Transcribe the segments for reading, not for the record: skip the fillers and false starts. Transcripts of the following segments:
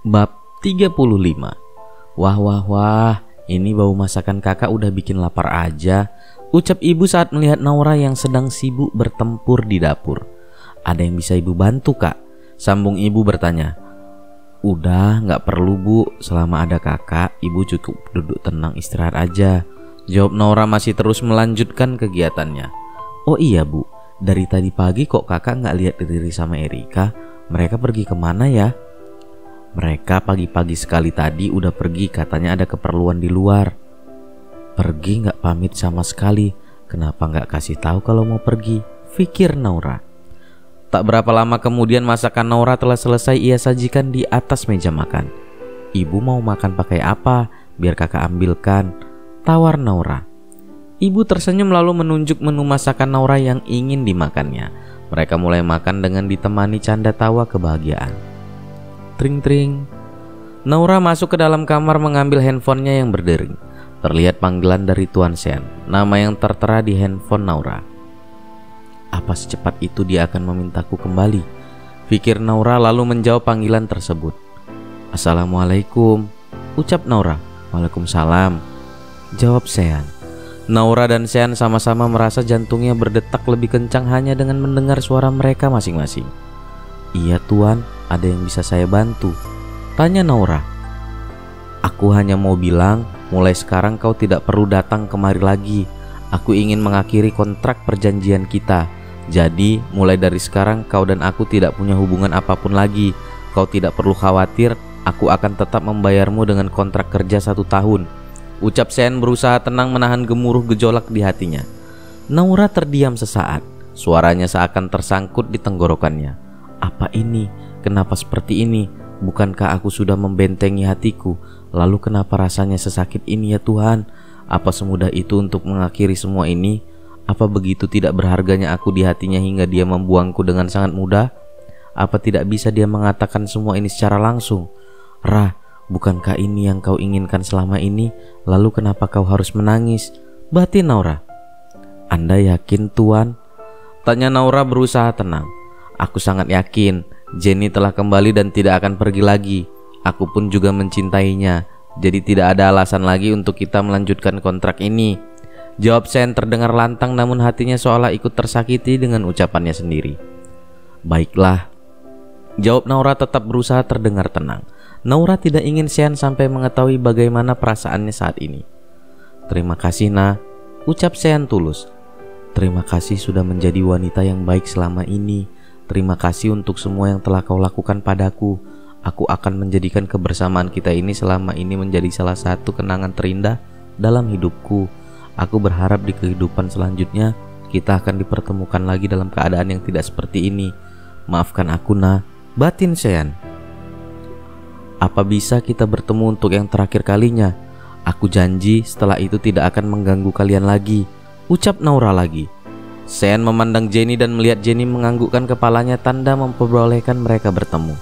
Bab 35. Wah wah wah, ini bau masakan kakak udah bikin lapar aja, ucap ibu saat melihat Naura yang sedang sibuk bertempur di dapur. Ada yang bisa ibu bantu kak? Sambung ibu bertanya. Udah gak perlu bu, selama ada kakak ibu cukup duduk tenang istirahat aja, jawab Naura masih terus melanjutkan kegiatannya. Oh iya bu, dari tadi pagi kok kakak gak lihat Riri sama Erika, mereka pergi kemana ya? Mereka pagi-pagi sekali tadi udah pergi, katanya ada keperluan di luar. Pergi gak pamit sama sekali, kenapa gak kasih tahu kalau mau pergi, pikir Naura. Tak berapa lama kemudian masakan Naura telah selesai ia sajikan di atas meja makan. Ibu mau makan pakai apa? Biar kakak ambilkan, tawar Naura. Ibu tersenyum lalu menunjuk menu masakan Naura yang ingin dimakannya. Mereka mulai makan dengan ditemani canda tawa kebahagiaan. Tring-tring. Naura masuk ke dalam kamar mengambil handphonenya yang berdering. Terlihat panggilan dari Tuan Sen, nama yang tertera di handphone Naura. Apa secepat itu dia akan memintaku kembali? Pikir Naura lalu menjawab panggilan tersebut. Assalamualaikum, ucap Naura. Waalaikumsalam, jawab Sean. Naura dan Sean sama-sama merasa jantungnya berdetak lebih kencang hanya dengan mendengar suara mereka masing-masing. Iya Tuan, ada yang bisa saya bantu? Tanya Naura. Aku hanya mau bilang, mulai sekarang kau tidak perlu datang kemari lagi. Aku ingin mengakhiri kontrak perjanjian kita. Jadi mulai dari sekarang kau dan aku tidak punya hubungan apapun lagi. Kau tidak perlu khawatir, aku akan tetap membayarmu dengan kontrak kerja 1 tahun. Ucap Sen berusaha tenang menahan gemuruh gejolak di hatinya. Naura terdiam sesaat, suaranya seakan tersangkut di tenggorokannya. Apa ini? Kenapa seperti ini? Bukankah aku sudah membentengi hatiku? Lalu kenapa rasanya sesakit ini ya Tuhan? Apa semudah itu untuk mengakhiri semua ini? Apa begitu tidak berharganya aku di hatinya hingga dia membuangku dengan sangat mudah? Apa tidak bisa dia mengatakan semua ini secara langsung? Rah, bukankah ini yang kau inginkan selama ini? Lalu kenapa kau harus menangis? Batin Naura. Anda yakin Tuan? Tanya Naura berusaha tenang. Aku sangat yakin Jenny telah kembali dan tidak akan pergi lagi. Aku pun juga mencintainya. Jadi tidak ada alasan lagi untuk kita melanjutkan kontrak ini, jawab Sen terdengar lantang namun hatinya seolah ikut tersakiti dengan ucapannya sendiri. Baiklah, jawab Naura tetap berusaha terdengar tenang. Naura tidak ingin Sen sampai mengetahui bagaimana perasaannya saat ini. Terima kasih Nah, ucap Sen tulus. Terima kasih sudah menjadi wanita yang baik selama ini. Terima kasih untuk semua yang telah kau lakukan padaku. Aku akan menjadikan kebersamaan kita ini selama ini menjadi salah satu kenangan terindah dalam hidupku. Aku berharap di kehidupan selanjutnya kita akan dipertemukan lagi dalam keadaan yang tidak seperti ini. Maafkan aku Nah, batin Sean. Apa bisa kita bertemu untuk yang terakhir kalinya? Aku janji setelah itu tidak akan mengganggu kalian lagi, ucap Naura lagi. Sean memandang Jenny dan melihat Jenny menganggukkan kepalanya tanda memperbolehkan mereka bertemu.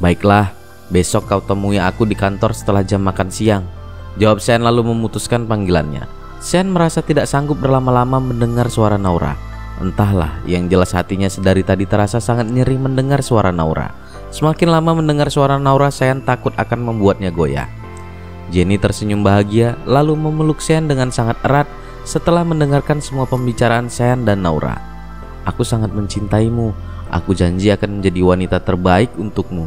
Baiklah, besok kau temui aku di kantor setelah jam makan siang, jawab Sean lalu memutuskan panggilannya. Sean merasa tidak sanggup berlama-lama mendengar suara Naura. Entahlah, yang jelas hatinya sedari tadi terasa sangat nyeri mendengar suara Naura. Semakin lama mendengar suara Naura, Sean takut akan membuatnya goyah. Jenny tersenyum bahagia lalu memeluk Sean dengan sangat erat. Setelah mendengarkan semua pembicaraan Sean dan Naura. Aku sangat mencintaimu. Aku janji akan menjadi wanita terbaik untukmu,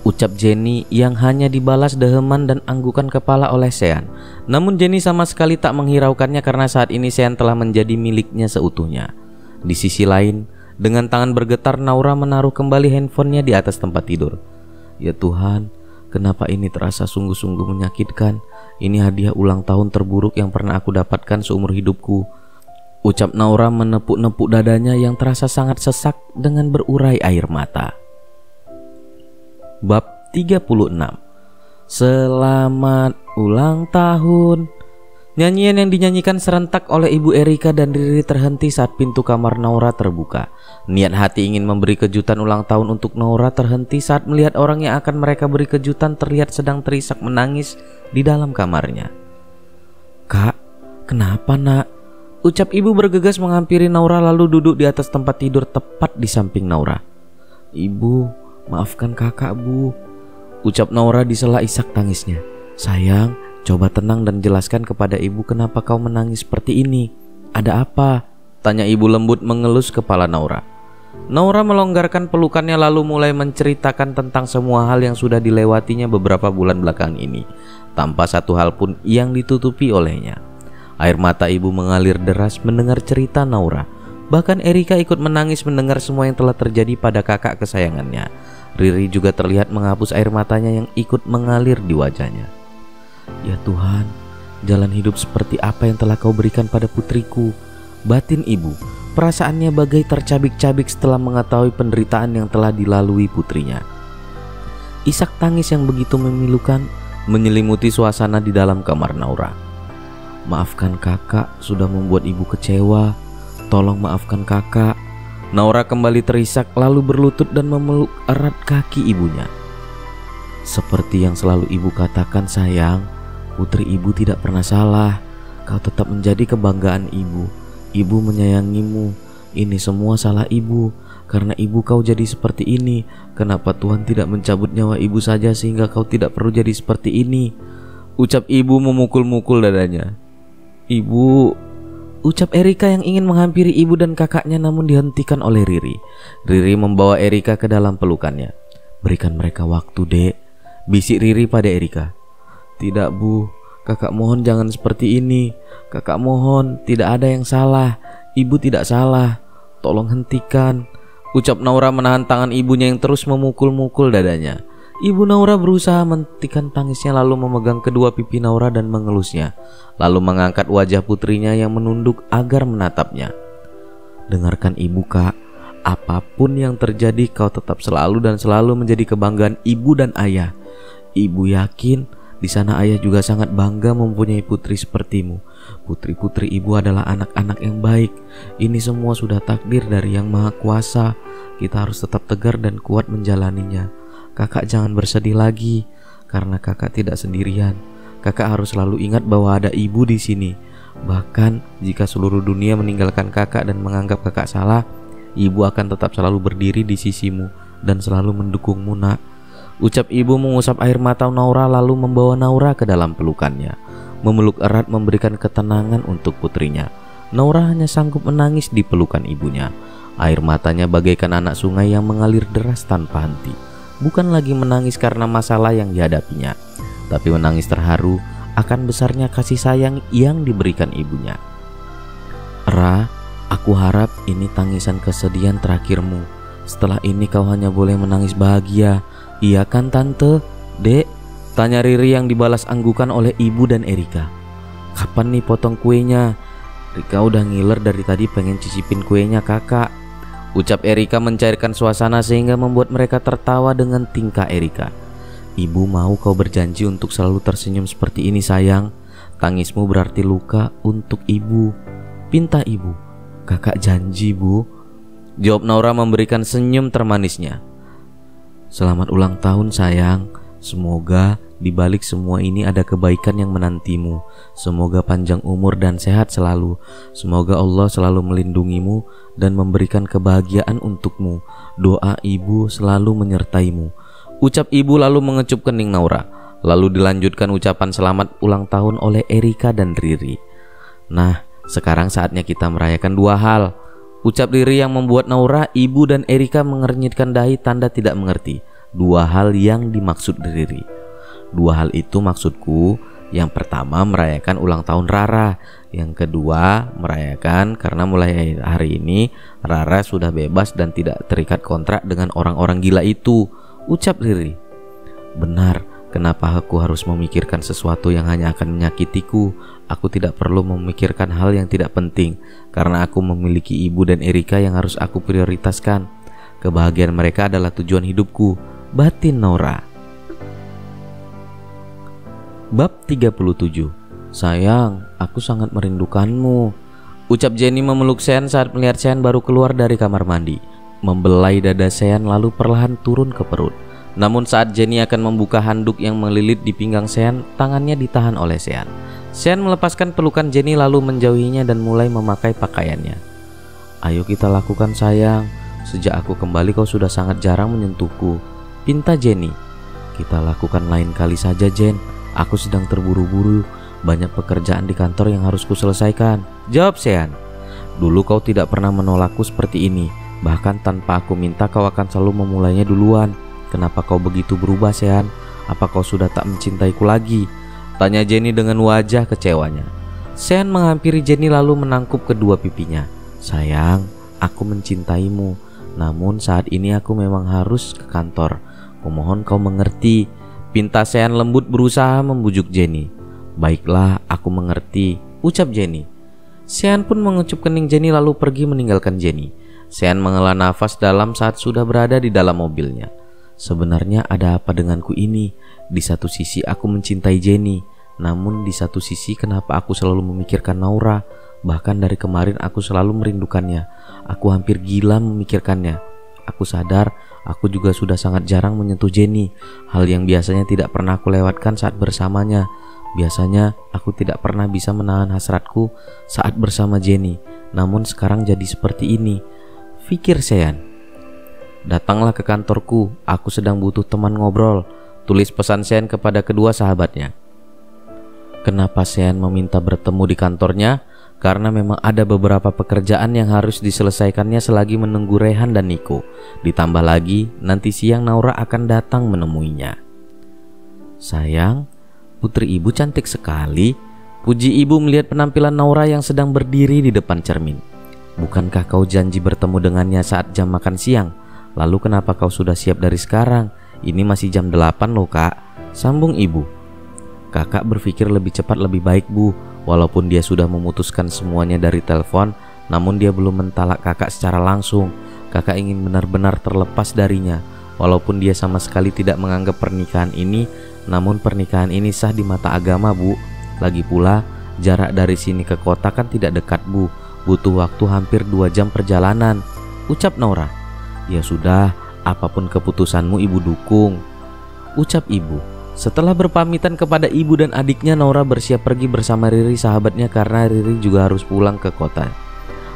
ucap Jenny yang hanya dibalas deheman dan anggukan kepala oleh Sean. Namun Jenny sama sekali tak menghiraukannya karena saat ini Sean telah menjadi miliknya seutuhnya. Di sisi lain, dengan tangan bergetar Naura menaruh kembali handphonenya di atas tempat tidur. Ya Tuhan, kenapa ini terasa sungguh-sungguh menyakitkan? Ini hadiah ulang tahun terburuk yang pernah aku dapatkan seumur hidupku, ucap Naura menepuk-nepuk dadanya yang terasa sangat sesak dengan berurai air mata. Bab 36. Selamat ulang tahun. Nyanyian yang dinyanyikan serentak oleh Ibu Erika dan Riri terhenti saat pintu kamar Naura terbuka. Niat hati ingin memberi kejutan ulang tahun untuk Naura terhenti saat melihat orang yang akan mereka beri kejutan terlihat sedang terisak menangis di dalam kamarnya. Kak, kenapa Nak? Ucap ibu bergegas menghampiri Naura lalu duduk di atas tempat tidur tepat di samping Naura. Ibu, maafkan kakak Bu, ucap Naura di sela isak tangisnya. Sayang, coba tenang dan jelaskan kepada ibu kenapa kau menangis seperti ini. Ada apa? Tanya ibu lembut mengelus kepala Naura. Naura melonggarkan pelukannya lalu mulai menceritakan tentang semua hal yang sudah dilewatinya beberapa bulan belakang ini, tanpa satu hal pun yang ditutupi olehnya. Air mata ibu mengalir deras mendengar cerita Naura. Bahkan Erika ikut menangis mendengar semua yang telah terjadi pada kakak kesayangannya. Riri juga terlihat menghapus air matanya yang ikut mengalir di wajahnya. Ya Tuhan, jalan hidup seperti apa yang telah kau berikan pada putriku. Batin ibu, perasaannya bagai tercabik-cabik setelah mengetahui penderitaan yang telah dilalui putrinya. Isak tangis yang begitu memilukan menyelimuti suasana di dalam kamar Naura. Maafkan kakak sudah membuat ibu kecewa. Tolong maafkan kakak. Naura kembali terisak lalu berlutut dan memeluk erat kaki ibunya. Seperti yang selalu ibu katakan sayang, putri ibu tidak pernah salah. Kau tetap menjadi kebanggaan ibu. Ibu menyayangimu. Ini semua salah ibu. Karena ibu kau jadi seperti ini. Kenapa Tuhan tidak mencabut nyawa ibu saja sehingga kau tidak perlu jadi seperti ini? Ucap ibu memukul-mukul dadanya. Ibu, ucap Erika yang ingin menghampiri ibu dan kakaknya namun dihentikan oleh Riri. Riri membawa Erika ke dalam pelukannya. Berikan mereka waktu, Dek, bisik Riri pada Erika. Tidak Bu, kakak mohon jangan seperti ini. Kakak mohon, tidak ada yang salah. Ibu tidak salah. Tolong hentikan. Ucap Naura menahan tangan ibunya yang terus memukul-mukul dadanya. Ibu Naura berusaha menghentikan tangisnya lalu memegang kedua pipi Naura dan mengelusnya. Lalu mengangkat wajah putrinya yang menunduk agar menatapnya. Dengarkan ibu kak, apapun yang terjadi kau tetap selalu dan selalu menjadi kebanggaan ibu dan ayah. Ibu yakin di sana ayah juga sangat bangga mempunyai putri sepertimu. Putri-putri ibu adalah anak-anak yang baik. Ini semua sudah takdir dari Yang Maha Kuasa. Kita harus tetap tegar dan kuat menjalaninya. Kakak jangan bersedih lagi, karena kakak tidak sendirian. Kakak harus selalu ingat bahwa ada ibu di sini. Bahkan jika seluruh dunia meninggalkan kakak dan menganggap kakak salah, ibu akan tetap selalu berdiri di sisimu dan selalu mendukungmu nak. Ucap ibu mengusap air mata Naura lalu membawa Naura ke dalam pelukannya. Memeluk erat memberikan ketenangan untuk putrinya. Naura hanya sanggup menangis di pelukan ibunya. Air matanya bagaikan anak sungai yang mengalir deras tanpa henti. Bukan lagi menangis karena masalah yang dihadapinya, tapi menangis terharu akan besarnya kasih sayang yang diberikan ibunya. Ra, aku harap ini tangisan kesedihan terakhirmu. Setelah ini kau hanya boleh menangis bahagia. Iya kan tante? Dek? Tanya Riri yang dibalas anggukan oleh ibu dan Erika. Kapan nih potong kuenya? Rika udah ngiler dari tadi pengen cicipin kuenya kakak. Ucap Erika mencairkan suasana sehingga membuat mereka tertawa dengan tingkah Erika. Ibu mau kau berjanji untuk selalu tersenyum seperti ini sayang. Tangismu berarti luka untuk ibu. Pinta ibu. Kakak janji bu. Jawab Naura memberikan senyum termanisnya. Selamat ulang tahun sayang. Semoga di balik semua ini ada kebaikan yang menantimu. Semoga panjang umur dan sehat selalu. Semoga Allah selalu melindungimu dan memberikan kebahagiaan untukmu. Doa ibu selalu menyertaimu. Ucap ibu lalu mengecup kening Naura. Lalu dilanjutkan ucapan selamat ulang tahun oleh Erika dan Riri. Nah, sekarang saatnya kita merayakan dua hal. Ucap Riri yang membuat Naura, ibu dan Erika mengernyitkan dahi tanda tidak mengerti. Dua hal yang dimaksud Riri. Dua hal itu maksudku, yang pertama merayakan ulang tahun Rara. Yang kedua merayakan karena mulai hari ini Rara sudah bebas dan tidak terikat kontrak dengan orang-orang gila itu. Ucap Riri. Benar, kenapa aku harus memikirkan sesuatu yang hanya akan menyakitiku? Aku tidak perlu memikirkan hal yang tidak penting, karena aku memiliki ibu dan Erika yang harus aku prioritaskan. Kebahagiaan mereka adalah tujuan hidupku. Batin Naura. Bab 37. Sayang, aku sangat merindukanmu. Ucap Jenny memeluk Sean saat melihat Sean baru keluar dari kamar mandi. Membelai dada Sean lalu perlahan turun ke perut. Namun saat Jenny akan membuka handuk yang melilit di pinggang Sean, tangannya ditahan oleh Sean. Sean melepaskan pelukan Jenny lalu menjauhinya dan mulai memakai pakaiannya. Ayo kita lakukan sayang. Sejak aku kembali kau sudah sangat jarang menyentuhku. Pinta Jenny. Kita lakukan lain kali saja, Jen. Aku sedang terburu-buru. Banyak pekerjaan di kantor yang harus kuselesaikan, jawab Sean. Dulu kau tidak pernah menolakku seperti ini. Bahkan tanpa aku minta kau akan selalu memulainya duluan. Kenapa kau begitu berubah, Sean? Apa kau sudah tak mencintaiku lagi? Tanya Jenny dengan wajah kecewanya. Sean menghampiri Jenny lalu menangkup kedua pipinya. Sayang, aku mencintaimu. Namun saat ini aku memang harus ke kantor. Kumohon kau mengerti. Pinta Sean lembut berusaha membujuk Jenny. Baiklah, aku mengerti, ucap Jenny. Sean pun mengecup kening Jenny lalu pergi meninggalkan Jenny. Sean menghela nafas dalam saat sudah berada di dalam mobilnya. Sebenarnya ada apa denganku ini? Di satu sisi aku mencintai Jenny, namun di satu sisi kenapa aku selalu memikirkan Naura? Bahkan dari kemarin aku selalu merindukannya. Aku hampir gila memikirkannya. Aku sadar aku juga sudah sangat jarang menyentuh Jenny, hal yang biasanya tidak pernah aku lewatkan saat bersamanya. Biasanya aku tidak pernah bisa menahan hasratku saat bersama Jenny, namun sekarang jadi seperti ini, pikir Sean. Datanglah ke kantorku, aku sedang butuh teman ngobrol, tulis pesan Sean kepada kedua sahabatnya. Kenapa Sean meminta bertemu di kantornya? Karena memang ada beberapa pekerjaan yang harus diselesaikannya selagi menunggu Rehan dan Niko. Ditambah lagi, nanti siang Naura akan datang menemuinya. Sayang, putri ibu cantik sekali, puji ibu melihat penampilan Naura yang sedang berdiri di depan cermin. Bukankah kau janji bertemu dengannya saat jam makan siang? Lalu kenapa kau sudah siap dari sekarang? Ini masih jam 8 loh kak, sambung ibu. Kakak berpikir lebih cepat lebih baik bu. Walaupun dia sudah memutuskan semuanya dari telepon, namun dia belum mentalak kakak secara langsung. Kakak ingin benar-benar terlepas darinya. Walaupun dia sama sekali tidak menganggap pernikahan ini, namun pernikahan ini sah di mata agama bu. Lagi pula jarak dari sini ke kota kan tidak dekat bu. Butuh waktu hampir 2 jam perjalanan, ucap Naura. Ya sudah, apapun keputusanmu ibu dukung, ucap ibu. Setelah berpamitan kepada ibu dan adiknya, Naura bersiap pergi bersama Riri sahabatnya karena Riri juga harus pulang ke kota.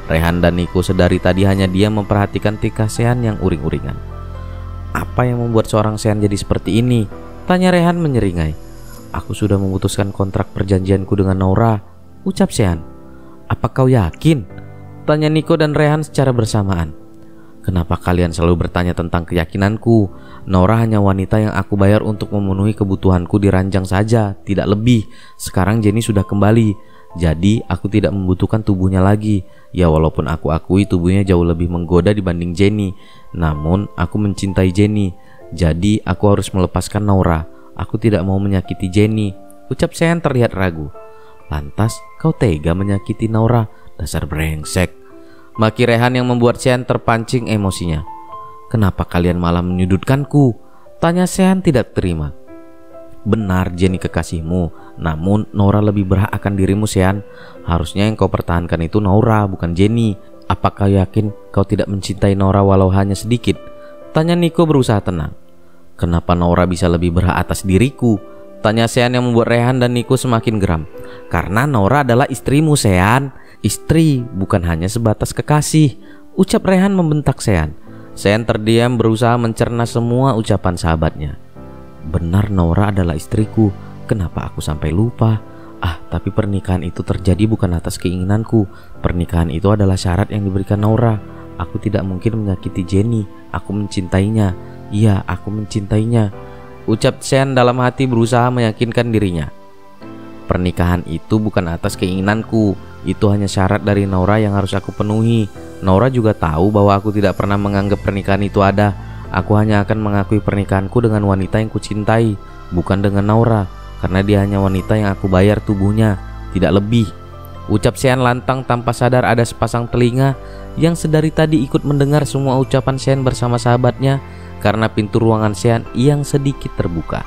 Rehan dan Niko sedari tadi hanya diam memperhatikan tingkah Sean yang uring-uringan. Apa yang membuat seorang Sean jadi seperti ini? Tanya Rehan menyeringai. Aku sudah memutuskan kontrak perjanjianku dengan Naura, ucap Sean. Apa kau yakin? Tanya Niko dan Rehan secara bersamaan. Kenapa kalian selalu bertanya tentang keyakinanku? Naura hanya wanita yang aku bayar untuk memenuhi kebutuhanku di ranjang saja, tidak lebih. Sekarang Jenny sudah kembali, jadi aku tidak membutuhkan tubuhnya lagi. Ya walaupun aku akui tubuhnya jauh lebih menggoda dibanding Jenny, namun aku mencintai Jenny, jadi aku harus melepaskan Naura. Aku tidak mau menyakiti Jenny, ucap Sean terlihat ragu. Lantas kau tega menyakiti Naura, dasar brengsek, maki Rehan yang membuat Sean terpancing emosinya. Kenapa kalian malah menyudutkanku? Tanya Sean tidak terima. Benar Jenny kekasihmu, namun Naura lebih berhak akan dirimu Sean. Harusnya yang kau pertahankan itu Naura, bukan Jenny. Apakah yakin kau tidak mencintai Naura walau hanya sedikit? Tanya Niko berusaha tenang. Kenapa Naura bisa lebih berhak atas diriku? Tanya Sean yang membuat Rehan dan Niko semakin geram. Karena Naura adalah istrimu Sean. Istri, bukan hanya sebatas kekasih, ucap Rehan membentak Sean. Sean terdiam berusaha mencerna semua ucapan sahabatnya. Benar Naura adalah istriku, kenapa aku sampai lupa? Tapi pernikahan itu terjadi bukan atas keinginanku. Pernikahan itu adalah syarat yang diberikan Naura. Aku tidak mungkin menyakiti Jenny, aku mencintainya. Iya, aku mencintainya, ucap Sean dalam hati berusaha meyakinkan dirinya. Pernikahan itu bukan atas keinginanku, itu hanya syarat dari Naura yang harus aku penuhi. Naura juga tahu bahwa aku tidak pernah menganggap pernikahan itu ada. Aku hanya akan mengakui pernikahanku dengan wanita yang kucintai, bukan dengan Naura, karena dia hanya wanita yang aku bayar tubuhnya, tidak lebih, ucap Sean lantang tanpa sadar ada sepasang telinga yang sedari tadi ikut mendengar semua ucapan Sean bersama sahabatnya karena pintu ruangan Sean yang sedikit terbuka.